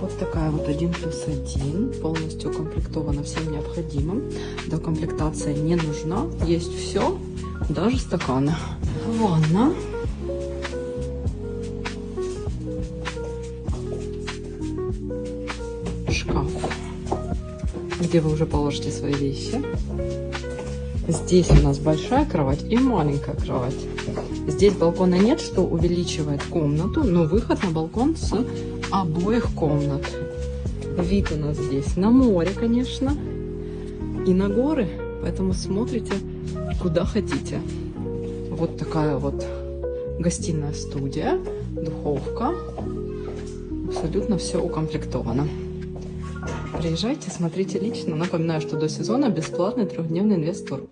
Вот такая вот 1+1, полностью укомплектована всем необходимым. Докомплектация не нужна, есть все, даже стаканы. Ванна. Шкаф, где вы уже положите свои вещи. Здесь у нас большая кровать и маленькая кровать. Здесь балкона нет, что увеличивает комнату, но выход на балкон с обоих комнат. Вид у нас здесь на море, конечно, и на горы, поэтому смотрите куда хотите. Вот такая вот гостиная студия, духовка, абсолютно все укомплектовано. Приезжайте, смотрите лично. Напоминаю, что до сезона бесплатный 3-дневный инвест-тур.